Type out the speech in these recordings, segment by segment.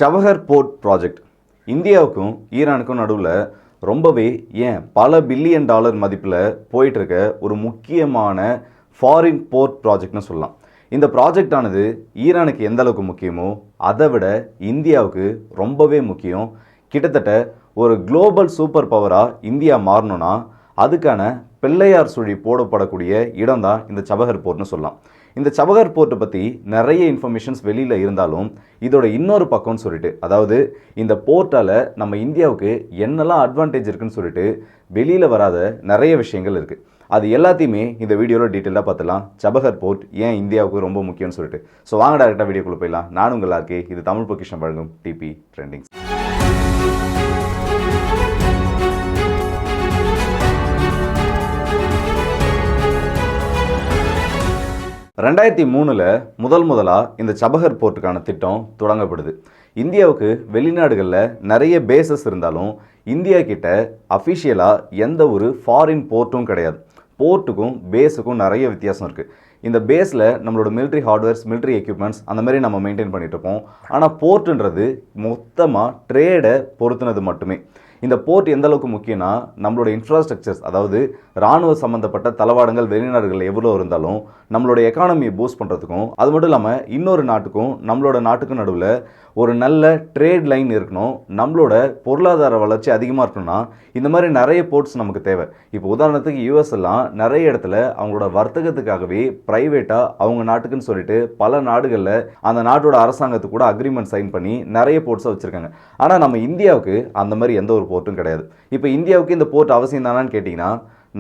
Chabahar board project இந்தியாவுக்கும் ஈரானுக்கும் நடுவில் ரொம்பவே பல பில்லியன் டாலர் மதிப்பில் போயிட்டுருக்க ஒரு முக்கியமான ஃபாரின் போர்ட் ப்ராஜெக்ட்னு சொல்லலாம். இந்த ப்ராஜெக்ட் ஆனது ஈரானுக்கு எந்த அளவுக்கு முக்கியமோ அதை விட இந்தியாவுக்கு ரொம்பவே முக்கியம். கிட்டத்தட்ட ஒரு குளோபல் சூப்பர் பவராக இந்தியா மாறணும்னா அதுக்கான பிள்ளையார் சுழி போடப்படக்கூடிய இடம் தான் இந்த சபஹர் போர்ட்னு சொல்லலாம். இந்த சபஹர் போர்ட்டை பற்றி நிறைய இன்ஃபர்மேஷன்ஸ் வெளியில் இருந்தாலும் இதோட இன்னொரு பக்கம்னு சொல்லிட்டு, அதாவது இந்த போர்ட்டால் நம்ம இந்தியாவுக்கு என்னெல்லாம் அட்வான்டேஜ் இருக்குன்னு சொல்லிட்டு வெளியில் வராத நிறைய விஷயங்கள் இருக்குது. அது எல்லாத்தையுமே இந்த வீடியோவில் டீட்டெயிலாக பார்த்துலாம். சபஹர் போர்ட் ஏன் இந்தியாவுக்கு ரொம்ப முக்கியம்னு சொல்லிட்டு. ஸோ வாங்க டேரெக்டாக வீடியோக்குள்ளே போயிடலாம். நான் உங்கள் ஆர்கே. இது தமிழ் பொக்கிஷம் வழங்கும் டிபி ட்ரெண்டிங்ஸ். 2003 முதலாக இந்த சபஹர் போர்ட்டுக்கான திட்டம் தொடங்கப்படுது. இந்தியாவுக்கு வெளிநாடுகளில் நிறைய பேசஸ் இருந்தாலும் இந்தியா கிட்ட அஃபிஷியலாக எந்த ஒரு ஃபாரின் போர்ட்டும் கிடையாது. போர்ட்டுக்கும் பேஸுக்கும் நிறைய வித்தியாசம் இருக்குது. இந்த பேஸில் நம்மளோட மிலிட்ரி ஹார்ட்வேர்ஸ், மிலிட்ரி எக்யூப்மெண்ட்ஸ் அந்த மாதிரி நம்ம மெயின்டைன் பண்ணிகிட்டு இருப்போம். ஆனால் போர்ட்டுன்றது மொத்தமாக ட்ரேடை பொறுத்துனது மட்டுமே. இந்த போர்ட் எந்த அளவுக்கு முக்கியம்னா நம்மளோட இன்ஃப்ராஸ்ட்ரக்சர்ஸ், அதாவது இராணுவ சம்மந்தப்பட்ட தளவாடங்கள் வெளிநாடுகளில் எவ்வளோ இருந்தாலும் நம்மளோட எக்கானமியை பூஸ்ட் பண்ணுறதுக்கும், அது மட்டும் இல்லாமல் இன்னொரு நாட்டுக்கும் நம்மளோட நாட்டுக்கும் நடுவில் ஒரு நல்ல ட்ரேட் லைன் இருக்கணும், நம்மளோட பொருளாதார வளர்ச்சி அதிகமாக இருக்கணும்னா இந்த மாதிரி நிறைய போர்ட்ஸ் நமக்கு தேவை. இப்போ உதாரணத்துக்கு யூஎஸ் எல்லாம் நிறைய இடத்துல அவங்களோட வர்த்தகத்துக்காகவே ப்ரைவேட்டாக அவங்க நாட்டுக்குன்னு சொல்லிட்டு பல நாடுகளில் அந்த நாட்டோட அரசாங்கத்துக்கு கூட அக்ரிமெண்ட் சைன் பண்ணி நிறைய போர்ட்ஸை வச்சுருக்காங்க. ஆனால் நம்ம இந்தியாவுக்கு அந்த மாதிரி எந்த ஒரு போர்ட்டும் கிடையாது. இப்போ இந்தியாவுக்கு இந்த போர்ட் அவசியம் தானான்னு கேட்டிங்கன்னா,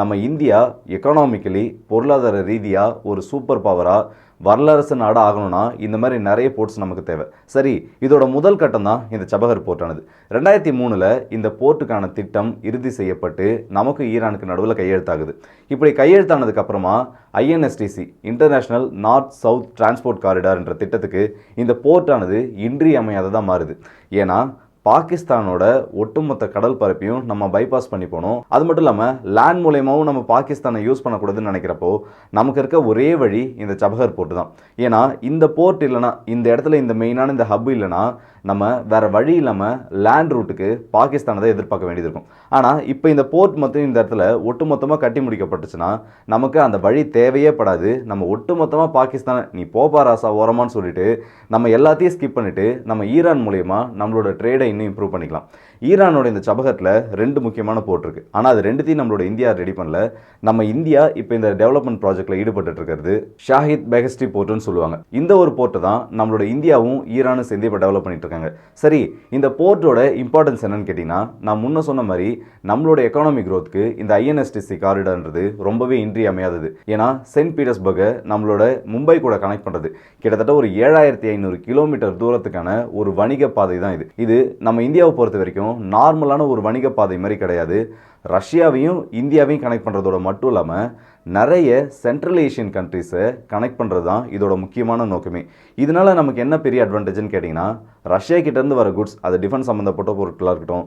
நம்ம இந்தியா எக்கனாமிக்கலி பொருளாதார ரீதியாக ஒரு சூப்பர் பவராக வரலாறு நாடு ஆகணும்னா இந்த மாதிரி நிறைய போர்ட்ஸ் நமக்கு தேவை. சரி, இதோட முதல் கட்டம் தான் இந்த சபஹர் போர்ட்டானது. 2003 இந்த போர்ட்டுக்கான திட்டம் இறுதி செய்யப்பட்டு நமக்கு ஈரானுக்கு நடுவில் கையெழுத்தாகுது. இப்படி கையெழுத்தானதுக்கு அப்புறமா INSTC, international north south transport corridor என்ற திட்டத்துக்கு இந்த போர்ட்டானது இன்றியமையாததாக மாறுது. ஏன்னா பாகிஸ்தானோட ஒட்டுமொத்த கடல் பரப்பையும் நம்ம பைபாஸ் பண்ணி போனோம். அது மட்டும் இல்லாமல் லேண்ட் மூலயமாவும் நம்ம பாகிஸ்தானை யூஸ் பண்ணக்கூடாதுன்னு நினைக்கிறப்போ நமக்கு இருக்க ஒரே வழி இந்த சபஹர் போர்ட்டு தான். ஏன்னா இந்த போர்ட் இல்லைனா, இந்த இடத்துல இந்த மெயினான இந்த ஹப் இல்லைனா நம்ம வேறு வழி இல்லாமல் லேண்ட் ரூட்டுக்கு பாகிஸ்தானை தான் எதிர்பார்க்க வேண்டியது இருக்கும். ஆனால் இப்போ இந்த போர்ட் மட்டும் இந்த இடத்துல ஒட்டுமொத்தமாக கட்டி முடிக்கப்பட்டுச்சுன்னா நமக்கு அந்த வழி தேவையே படாது. நம்ம ஒட்டுமொத்தமாக பாகிஸ்தானை நீ போப்பா ராசா ஓரமான்னு சொல்லிட்டு நம்ம எல்லாத்தையும் ஸ்கிப் பண்ணிவிட்டு நம்ம ஈரான் மூலயமா நம்மளோட ட்ரேடை இன்னும் இம்ப்ரூவ் பண்ணிக்கலாம். ஈரானோட இந்த சபஹரில் 2 முக்கியமான போர்ட் இருக்குது. ஆனால் அது ரெண்டுத்தையும் நம்மளோட இந்தியா ரெடி பண்ணல. நம்ம இந்தியா இப்போ இந்த டெவலப்மெண்ட் ப்ராஜெக்டில் ஈடுபட்டு இருக்கிறது ஷாஹித் பெஹஸ்டி போர்ட்டுன்னு சொல்லுவாங்க. இந்த ஒரு போர்ட்டு தான் நம்மளோட இந்தியாவும் ஈரானும் சேர்ந்து இப்போ டெவலப் பண்ணிட்டு இருக்காங்க. சரி, இந்த போர்ட்டோட இம்பார்ட்டன்ஸ் என்னன்னு கேட்டிங்கன்னா, நான் முன்ன சொன்ன மாதிரி நம்மளோட எக்கானமி க்ரோத்துக்கு இந்த ஐஎன்எஸ்டிசி காரிடார்ன்றது ரொம்பவே இன்றியமையாதது. ஏன்னா சென்ட் பீட்டர்ஸ்பர்கை நம்மளோட மும்பை கூட கனெக்ட் பண்ணுறது கிட்டத்தட்ட ஒரு 7500 கிலோமீட்டர் தூரத்துக்கான ஒரு வணிக பாதை தான் இது. இது நம்ம இந்தியாவை பொறுத்த வரைக்கும் நார்மலான ஒரு வணிக பாதை மாதிரி கிடையாது. ரஷ்யாவையும் இந்தியாவையும் கனெக்ட் பண்ணுறதோட மட்டும் இல்லாமல் நிறைய சென்ட்ரல் ஏஷியன் கண்ட்ரிஸை கனெக்ட் பண்ணுறது தான் இதோட முக்கியமான நோக்கமே. இதனால் நமக்கு என்ன பெரிய அட்வான்டேஜ்னு கேட்டிங்கன்னா, ரஷ்யா கிட்டேருந்து வர குட்ஸ், அது டிஃபென்ஸ் சம்மந்தப்பட்ட பொருட்களாக இருக்கட்டும்,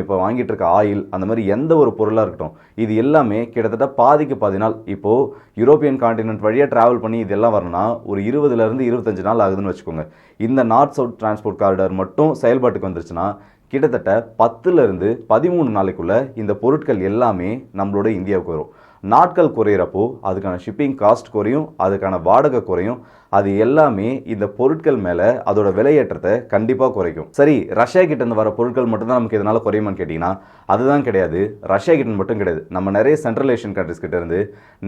இப்போ வாங்கிட்டு இருக்க ஆயில், அந்த மாதிரி எந்த ஒரு பொருளாக இருக்கட்டும், இது எல்லாமே கிட்டத்தட்ட பாதிக்கு பாதி நாள் இப்போது யூரோப்பியன் காண்டினென்ட் வழியாக ட்ராவல் பண்ணி இதெல்லாம் வரணும்னா ஒரு 20லேருந்து 25 நாள் ஆகுதுன்னு வச்சுக்கோங்க. இந்த நார்த் சவுத் டிரான்ஸ்போர்ட் காரிடார் மட்டும் செயல்பாட்டுக்கு வந்துருச்சுன்னா கிட்டத்தட்ட 10லேருந்து 13 நாளைக்குள்ளே இந்த பொருட்கள் எல்லாமே நம்மளோட இந்தியாவுக்கு வரும். நாட்கள் குறையிறப்போ அதுக்கான ஷிப்பிங் காஸ்ட் குறையும், அதுக்கான வாடகை குறையும். அது எல்லாமே இந்த பொருட்கள் மேலே அதோட விலையேற்றத்தை கண்டிப்பாக குறைக்கும். சரி, ரஷ்யா கிட்டேருந்து வர பொருட்கள் மட்டும்தான் நமக்கு இதனால் குறையுமான்னு கேட்டிங்கன்னா அதுதான் கிடையாது. ரஷ்யா கிட்ட மட்டும் கிடையாது, நம்ம நிறைய சென்ட்ரல் ஏஷியன் கண்ட்ரிஸ் கிட்டேருந்து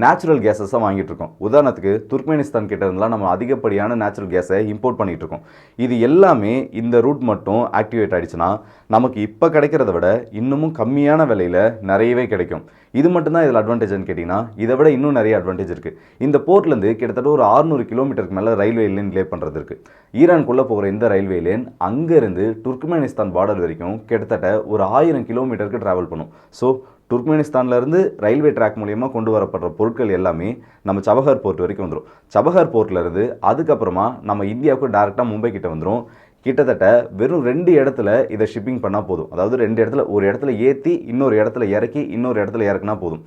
நேச்சுரல் கேஸஸாக வாங்கிட்டு இருக்கோம். உதாரணத்துக்கு துர்க்மெனிஸ்தான் கிட்டேருந்துலாம் நம்ம அதிகப்படியான நேச்சுரல் கேஸை இம்போர்ட் பண்ணிகிட்டு இருக்கோம். இது எல்லாமே இந்த ரூட் மட்டும் ஆக்டிவேட் ஆகிடுச்சுன்னா நமக்கு இப்போ கிடைக்கிறத விட இன்னமும் கம்மியான விலையில் நிறையவே கிடைக்கும். இது மட்டும்தான் இதில் அட்வான்டேஜ்னு கேட்டிங்கன்னா இதை விட இன்னும் நிறைய அட்வான்டேஜ் இருக்குது. இந்த போர்ட்லேருந்து கிட்டத்தட்ட ஒரு 600 கிலோமீட்டருக்கு மேலே ரயில்வே லைன் லே பண்ணுறது இருக்குது. ஈரானுக்குள்ளே போகிற இந்த ரயில்வே லைன் அங்கேருந்து துர்க்மெனிஸ்தான் பார்டர் வரைக்கும் கிட்டத்தட்ட ஒரு 1000 கிலோமீட்டருக்கு ட்ராவல் பண்ணும். ஸோ துர்க்மெனிஸ்தான்லேருந்து ரயில்வே ட்ராக் மூலியமாக கொண்டு வரப்படுற பொருட்கள் எல்லாமே நம்ம சபஹர் போர்ட் வரைக்கும் வந்துடும். சபஹர் போர்ட்லேருந்து அதுக்கப்புறமா நம்ம இந்தியாவுக்கு டேரெக்டாக மும்பை கிட்ட வந்துடும். கிட்டத்தட்ட வெறும் 2 இடத்துல இதை ஷிப்பிங் பண்ணால் போதும். அதாவது 2 இடத்துல, ஒரு இடத்துல ஏற்றி இன்னொரு இடத்துல இறக்கி இன்னொரு இடத்துல இறக்குனா போதும்.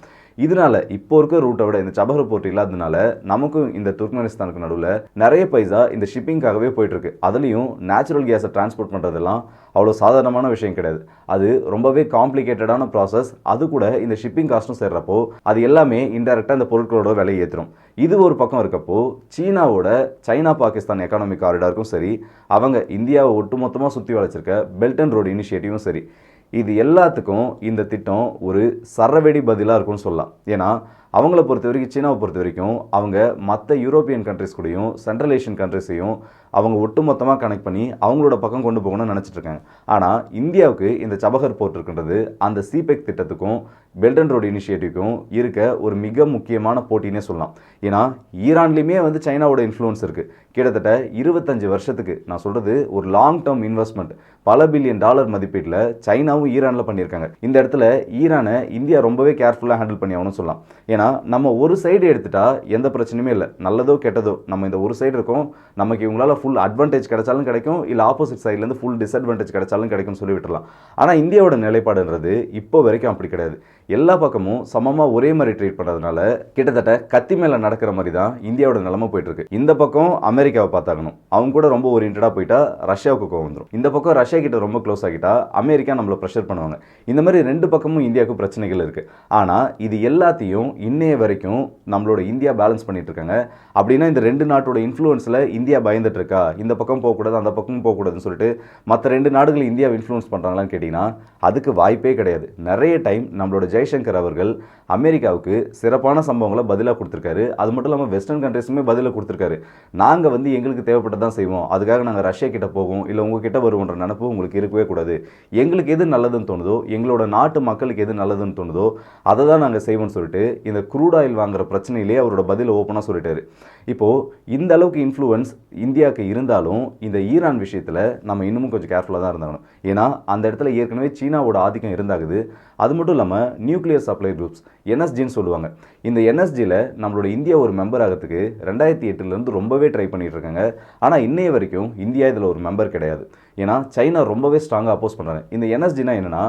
இதனால இப்போ இருக்க ரூட்டை விட இந்த சபஹர் போர்ட் இல்லாததுனால நமக்கும் இந்த துர்க்மெனிஸ்தானுக்கு நடுவில் நிறைய பைசா இந்த ஷிப்பிங்காகவே போயிட்டு இருக்கு. அதுலேயும் நேச்சுரல் கேஸை டிரான்ஸ்போர்ட் பண்ணுறதெல்லாம் அவ்வளோ சாதாரணமான விஷயம் கிடையாது. அது ரொம்பவே காம்ப்ளிகேட்டடான ப்ராசஸ். அது கூட இந்த ஷிப்பிங் காஸ்ட்டும் சேர்றப்போ அது எல்லாமே இன்டெரக்டாக இந்த பொருட்களோட விலையை ஏற்றும். இது ஒரு பக்கம் இருக்கப்போ சீனாவோட சைனா பாகிஸ்தான் எக்கானமிக் காரிடாருக்கும் சரி, அவங்க இந்தியாவை ஒட்டுமொத்தமாக சுற்றி வளைச்சிருக்க பெல்ட் அண்ட் ரோடு இனிஷியேட்டிவும் சரி, இது எல்லாத்துக்கும் இந்த திட்டம் ஒரு சரவெடி பதிலாக இருக்கும்னு சொல்லலாம். ஏன்னா அவங்கள பொறுத்த வரைக்கும், சீனாவை பொறுத்த வரைக்கும் அவங்க மற்ற யூரோப்பியன் கண்ட்ரிஸ் கூடயும் சென்ட்ரல் ஏஷியன் கண்ட்ரிஸையும் அவங்க ஒட்டுமொத்தமாக கனெக்ட் பண்ணி அவங்களோட பக்கம் கொண்டு போகணும்னு நினச்சிட்டு இருக்காங்க. ஆனால் இந்தியாவுக்கு இந்த சபஹர் போர்ட் இருக்கின்றது அந்த சிபெக் திட்டத்துக்கும் பெல்ட் அண்ட் ரோடு இனிஷியேட்டிவ்க்கும் இருக்க ஒரு மிக முக்கியமான போட்டினே சொல்லலாம். ஏன்னா ஈரான்லேயுமே வந்து சைனாவோட இன்ஃப்ளூயன்ஸ் இருக்குது. கிட்டத்தட்ட 25 வருஷத்துக்கு, நான் சொல்கிறது ஒரு லாங் டேர்ம் இன்வெஸ்ட்மெண்ட், பல பில்லியன் டாலர் மதிப்பீட்டில் சைனாவும் ஈரானில் பண்ணியிருக்காங்க. இந்த இடத்துல ஈரானை இந்தியா ரொம்பவே கேர்ஃபுல்லாக ஹேண்டில் பண்ணி ஆகணும்னு சொல்லலாம். ஏன்னா நம்ம ஒரு சைடு எடுத்துட்டா எந்த பிரச்சனையுமே இல்லை, நல்லதோ கெட்டதோ நம்ம இந்த ஒரு சைடு இருக்கோம், நமக்கு இவங்களால ஃபுல் அட்வான்டேஜ் கிடைச்சாலும் கிடைக்கும், இல்லை ஆப்போசிட் சைட்லேருந்து ஃபுல் டிஸ்அட்வான்டேஜ் கிடைச்சாலும் கிடைக்கும்னு சொல்லி விட்டுறலாம். ஆனால் இந்தியாவோட நிலைப்பாடுன்றது இப்போ வரைக்கும் அப்படி கிடையாது. எல்லா பக்கமும் சமமாக ஒரே மாதிரி ட்ரீட் பண்ணுறதுனால கிட்டத்தட்ட கத்தி மேலே நடக்கிற மாதிரி தான் இந்தியாவோட நிலைமை போயிட்டு இருக்கு. இந்த பக்கம் அமெரிக்காவை பார்த்தாகணும், அவங்க கூட ரொம்ப ஓரியன்டாக போயிட்டா ரஷ்யாவுக்கு கோவம் வந்துடும். இந்த பக்கம் ரஷ்யா கிட்ட ரொம்ப க்ளோஸ் ஆகிட்டா அமெரிக்கா நம்மளை ப்ரெஷர் பண்ணுவாங்க. இந்த மாதிரி ரெண்டு பக்கமும் இந்தியாவுக்கு பிரச்சனைகள் இருக்குது. ஆனால் இது எல்லாத்தையும் இன்னைய வரைக்கும் நம்மளோட இந்தியா பேலன்ஸ் பண்ணிட்டு இருக்காங்க. அப்படின்னா இந்த ரெண்டு நாட்டோட இன்ஃப்ளூயன்ஸில் இந்தியா பயந்துட்டு இருக்கா, இந்த பக்கம் போகக்கூடாது அந்த பக்கம் போகக்கூடாதுன்னு சொல்லிட்டு மற்ற ரெண்டு நாடுகள் இந்தியாவை இன்ஃப்ளூயன்ஸ் பண்ணுறாங்களான்னு கேட்டிங்கன்னா அதுக்கு வாய்ப்பே கிடையாது. நிறைய டைம் நம்மளோட ஜெய்சங்கர் அவர்கள் அமெரிக்காவுக்கு சிறப்பான சம்பவங்களை பதிலாக கொடுத்துருக்காரு. அது மட்டும் இல்லாமல் வெஸ்டர்ன் கண்ட்ரிஸுமே பதிலாக கொடுத்துருக்காரு. நாங்கள் வந்து எங்களுக்கு தேவைப்பட்டதான் செய்வோம், அதுக்காக நாங்கள் ரஷ்யா கிட்ட போவோம் இல்லை உங்ககிட்ட வருவோன்ற நினப்பு உங்களுக்கு இருக்கவே கூடாது. எங்களுக்கு எது நல்லதுன்னு தோணுதோ, எங்களோட நாட்டு மக்களுக்கு எது நல்லதுன்னு தோணுதோ அதை தான் நாங்கள் செய்வோம்னு சொல்லிட்டு இந்த க்ரூட் ஆயில் வாங்குற பிரச்சனையிலே அவரோட பதிலை ஓப்பனாக சொல்லிட்டாரு. இப்போது இந்த அளவுக்கு இன்ஃப்ளூயன்ஸ் இந்தியாவுக்கு இருந்தாலும் இந்த ஈரான் விஷயத்தில் நம்ம இன்னமும் கொஞ்சம் கேர்ஃபுல்லாக தான் இருந்தாகணும். ஏன்னா அந்த இடத்துல ஏற்கனவே சீனாவோட ஆதிக்கம் இருந்தாகுது. அது மட்டும் இல்லாமல் நியூக்ளியர் சப்ளை குரூப்ஸ் என்எஸ்ஜின்னு சொல்லுவாங்க. இந்த என்எஸ்ஜியில் நம்மளோட இந்தியா ஒரு மெம்பர் ஆகிறதுக்கு 2008 ரொம்பவே ட்ரை பண்ணிட்டு இருக்காங்க. ஆனால் இன்னைய வரைக்கும் இந்தியா இதில் ஒரு மெம்பர் கிடையாது. ஏன்னா சைனா ரொம்பவே ஸ்ட்ராங்காக அப்போஸ் பண்ணுறாங்க. இந்த என்எஸ்ஜினா என்னென்னா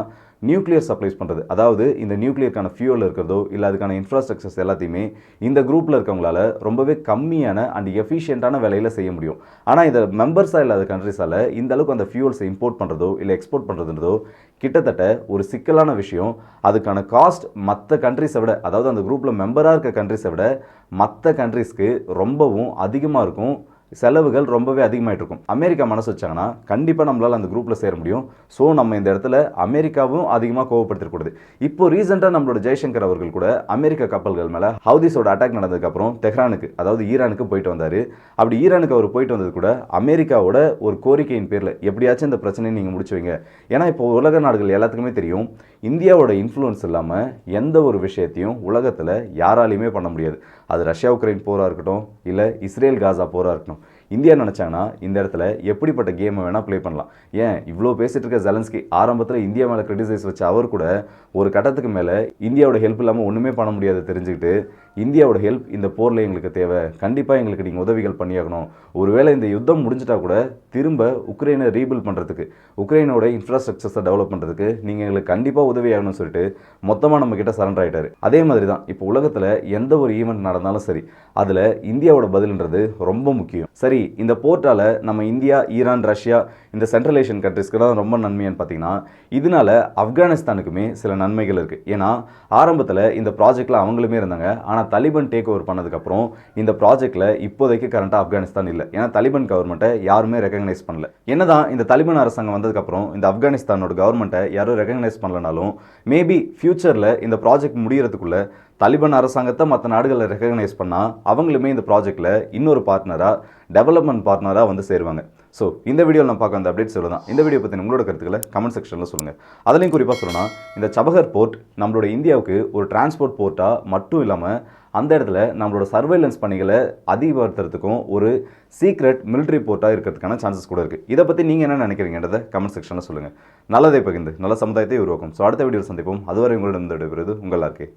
நியூக்ளியர் சப்ளைஸ் பண்ணுறது, அதாவது இந்த நியூக்ளியருக்கான ஃபியூல் இருக்கிறதோ இல்லை அதுக்கான இன்ஃப்ராஸ்ட்ரக்சர்ஸ் எல்லாத்தையுமே இந்த குரூப்பில் இருக்கவங்களால ரொம்பவே கம்மியான அண்ட் எஃபிஷியண்ட்டான விலையில் செய்ய முடியும். ஆனால் இந்த மெம்பர்ஸாக இல்லாத கண்ட்ரிஸால் இந்த அளவுக்கு அந்த ஃபியூல்ஸை இம்போர்ட் பண்ணுறதோ இல்லை எக்ஸ்போர்ட் பண்ணுறதுன்றதோ கிட்டத்தட்ட ஒரு சிக்கலான விஷயம். அதுக்கான காஸ்ட் மற்ற கண்ட்ரிஸை விட, அதாவது அந்த குரூப்பில் மெம்பராக இருக்க கண்ட்ரிஸை விட மற்ற கண்ட்ரிஸ்க்கு ரொம்பவும் அதிகமாக இருக்கும். செலவுகள் ரொம்பவே அதிகமாகிட்டு இருக்கும். அமெரிக்கா மனசு வச்சாங்கன்னா கண்டிப்பாக நம்மளால் அந்த குரூப்பில் சேர முடியும். ஸோ நம்ம இந்த இடத்துல அமெரிக்காவும் அதிகமாக கோவப்படுத்திடக்கூடாது. இப்போ ரீசெண்டாக நம்மளோட ஜெய்சங்கர் அவர்கள் கூட அமெரிக்க கப்பல்கள் மேலே ஹவுதிஸோட அட்டாக் நடந்ததுக்கப்புறம் தெஹ்ரானுக்கு, அதாவது ஈரானுக்கு போயிட்டு வந்தார். அப்படி ஈரானுக்கு அவர் போயிட்டு வந்தது கூட அமெரிக்காவோட ஒரு கோரிக்கையின் பேரில் எப்படியாச்சும் இந்த பிரச்சனையை நீங்கள் முடிச்சு வைங்க. ஏன்னா இப்போ உலக நாடுகள் எல்லாத்துக்குமே தெரியும் இந்தியாவோட இன்ஃப்ளூயன்ஸ் இல்லாமல் எந்த ஒரு விஷயத்தையும் உலகத்தில் யாராலையுமே பண்ண முடியாது. அது ரஷ்யா உக்ரைன் போராக இருக்கட்டும் இல்லை இஸ்ரேல் காசா போராக இருக்கட்டும், இந்தியா நினச்சாங்கன்னா இந்த இடத்துல எப்படிப்பட்ட கேமை வேணால் ப்ளே பண்ணலாம். ஏன் இவ்வளோ பேசிகிட்டு இருக்க ஜெலன்ஸ்கி ஆரம்பத்தில் இந்தியா மேலே கிரிட்டிசைஸ் வச்ச அவர் கூட ஒரு கட்டத்துக்கு மேலே இந்தியாவோட ஹெல்ப் இல்லாமல் ஒன்றுமே பண்ண முடியாது தெரிஞ்சுக்கிட்டு இந்தியாவோட ஹெல்ப் இந்த போரில் எங்களுக்கு தேவை, கண்டிப்பாக எங்களுக்கு நீங்கள் உதவிகள் பண்ணியாகணும், ஒருவேளை இந்த யுத்தம் முடிஞ்சிட்டா கூட திரும்ப உக்ரைனை ரீபில்ட் பண்ணுறதுக்கு, உக்ரைனோட இன்ஃப்ராஸ்ட்ரக்சர்ஸை டெவலப் பண்ணுறதுக்கு நீங்கள் எங்களுக்கு கண்டிப்பாக உதவியாகணும்னு சொல்லிட்டு மொத்தமாக நம்மக்கிட்ட சரண்டர் ஆகிட்டார். அதே மாதிரி தான் இப்போ உலகத்தில் எந்த ஒரு ஈவெண்ட் நடந்தாலும் சரி அதில் இந்தியாவோட பதில்ன்றது ரொம்ப முக்கியம். சரி, இந்த போர்ட்டால் நம்ம இந்தியா, ஈரான், ரஷ்யா இந்த சென்ட்ரல் ஏஷியன் கண்ட்ரிஸ்க்கு தான் ரொம்ப நன்மையான்னு பார்த்தீங்கன்னா இதனால ஆப்கானிஸ்தானுக்குமே சில நன்மைகள் இருக்குது. ஏன்னா ஆரம்பத்தில் இந்த ப்ராஜெக்டில் அவங்களுமே இருந்தாங்க. ஆனால் தலிபான் டேக் ஓவர் பண்ணதுக்கப்புறம் இந்த ப்ராஜெக்டில் இப்போதைக்கு கரண்ட்டாக ஆப்கானிஸ்தான் இல்லை. ஏன்னா தலிபான் கவர்மெண்ட்டை யாருமே ரெகக்னைஸ் பண்ணல. என்னதான் இந்த தலிபான் அரசாங்கம் வந்ததுக்கப்புறம் இந்த ஆப்கானிஸ்தானோட கவர்மெண்ட்டை யாரும் ரெகக்னைஸ் பண்ணலனாலும் மேபி ஃபியூச்சரில் இந்த ப்ராஜெக்ட் முடிகிறதுக்குள்ள தலிபான் அரசாங்கத்தை மற்ற நாடுகளை ரெகக்னைஸ் பண்ணால் அவங்களுமே இந்த ப்ராஜெக்டில் இன்னொரு பார்ட்னராக, டெவலப்மெண்ட் பார்ட்னராக வந்து சேருவாங்க. ஸோ இந்த வீடியோவில் நான் பார்க்க அந்த அப்டேட் சொல்லலாம். இந்த வீடியோ பற்றி உங்களோட கருத்துக்களை கமெண்ட் செக்ஷனில் சொல்லுங்கள். அதுலேயும் குறிப்பாக சொல்லணும், இந்த சபஹர் போர்ட் நம்மளோட இந்தியாவுக்கு ஒரு டிரான்ஸ்போர்ட் போர்ட்டாக மட்டும் இல்லாமல் அந்த இடத்துல நம்மளோட சர்வைலன்ஸ் பணிகளை அதிகப்படுத்துறதுக்கும் ஒரு சீக்ரெட் மிலிட்ரி போர்ட்டாக இருக்கிறதுக்கான சான்சஸ் கூட இருக்குது. இதை பற்றி நீங்கள் என்ன நினைக்கிறீங்கன்றதை கமெண்ட் செக்ஷனில் சொல்லுங்கள். நல்லதை பகிர்ந்து நல்ல சமுதாயத்தை உருவாக்கும். ஸோ அடுத்த வீடியோ சந்திப்போம். அதுவரை உங்களிடம் விடைபெறுவது உங்கள் ஆர்கே.